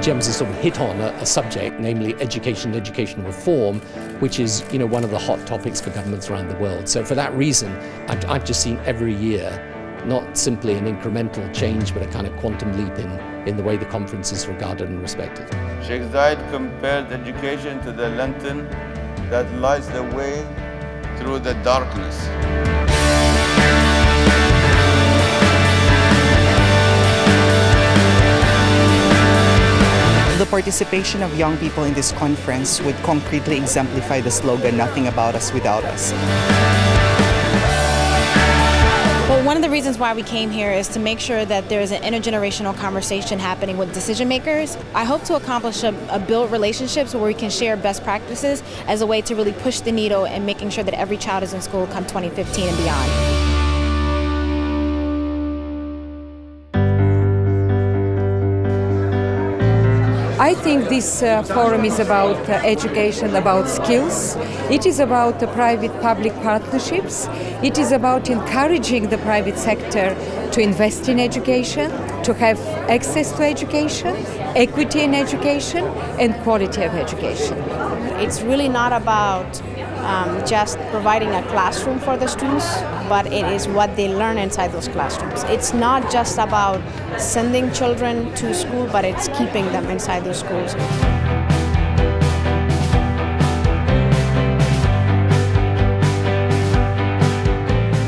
GEMS has sort of hit on a subject, namely education and education reform, which is, one of the hot topics for governments around the world. So for that reason, I've just seen every year not simply an incremental change, but a kind of quantum leap in the way the conference is regarded and respected. Sheikh Zayed compared education to the lantern that lights the way through the darkness. The participation of young people in this conference would concretely exemplify the slogan, "Nothing about us without us." Well, one of the reasons why we came here is to make sure that there is an intergenerational conversation happening with decision makers. I hope to accomplish build relationships where we can share best practices as a way to really push the needle and making sure that every child is in school come 2015 and beyond. I think this forum is about education, about skills. It is about private-public partnerships. It is about encouraging the private sector to invest in education, to have access to education, equity in education, and quality of education. It's really not about just providing a classroom for the students, but it is what they learn inside those classrooms. It's not just about sending children to school, but it's keeping them inside those schools.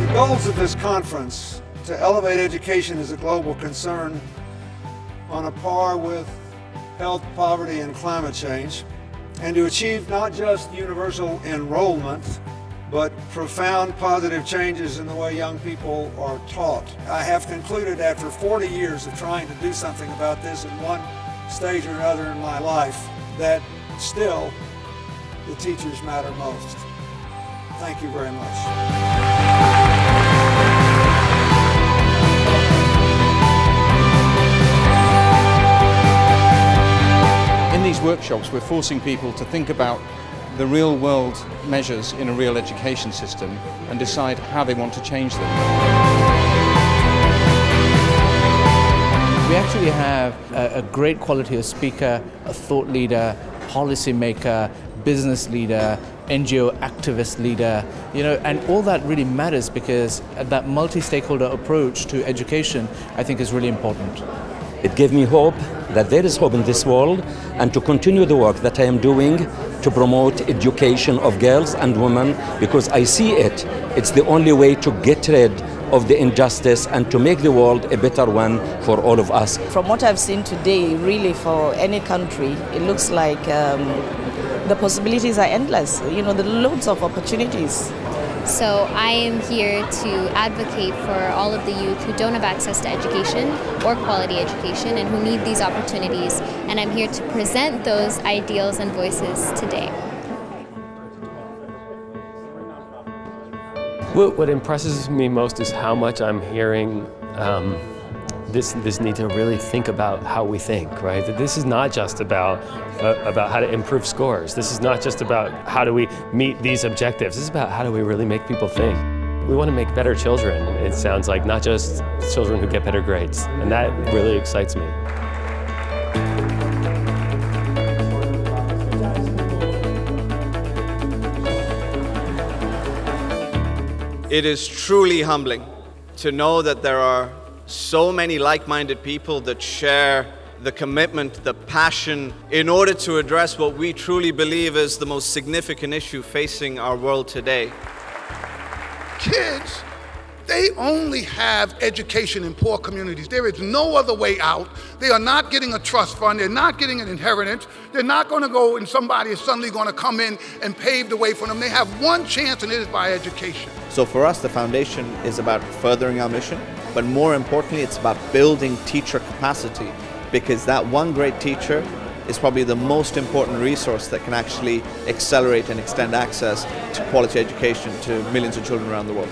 The goals of this conference to elevate education as a global concern on a par with health, poverty, and climate change, and to achieve not just universal enrollment, but profound positive changes in the way young people are taught. I have concluded after 40 years of trying to do something about this in one stage or another in my life that still the teachers matter most. Thank you very much. In these workshops, we're forcing people to think about the real world measures in a real education system and decide how they want to change them. We actually have a great quality of speaker, a thought leader, policy maker, business leader, NGO activist leader, and all that really matters because that multi-stakeholder approach to education, I think, is really important. It gave me hope that there is hope in this world and to continue the work that I am doing to promote education of girls and women because I see it's the only way to get rid of the injustice and to make the world a better one for all of us. From what I've seen today, really for any country, it looks like the possibilities are endless, there are loads of opportunities. So I am here to advocate for all of the youth who don't have access to education or quality education and who need these opportunities. And I'm here to present those ideals and voices today. What impresses me most is how much I'm hearing this need to really think about how we think, right? That this is not just about how to improve scores. This is not just about how do we meet these objectives. This is about how do we really make people think. We want to make better children, it sounds like, not just children who get better grades. And that really excites me. It is truly humbling to know that there are so many like-minded people that share the commitment, the passion, in order to address what we truly believe is the most significant issue facing our world today. Kids, they only have education in poor communities. There is no other way out. They are not getting a trust fund. They're not getting an inheritance. They're not going to go and somebody is suddenly going to come in and pave the way for them. They have one chance, and it is by education. So for us, the foundation is about furthering our mission, but more importantly, it's about building teacher capacity, because that one great teacher is probably the most important resource that can actually accelerate and extend access to quality education to millions of children around the world.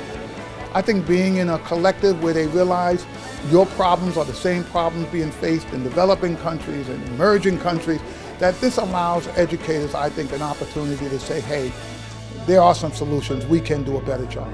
I think being in a collective where they realize your problems are the same problems being faced in developing countries and emerging countries, that this allows educators, I think, an opportunity to say, hey, there are some solutions, we can do a better job.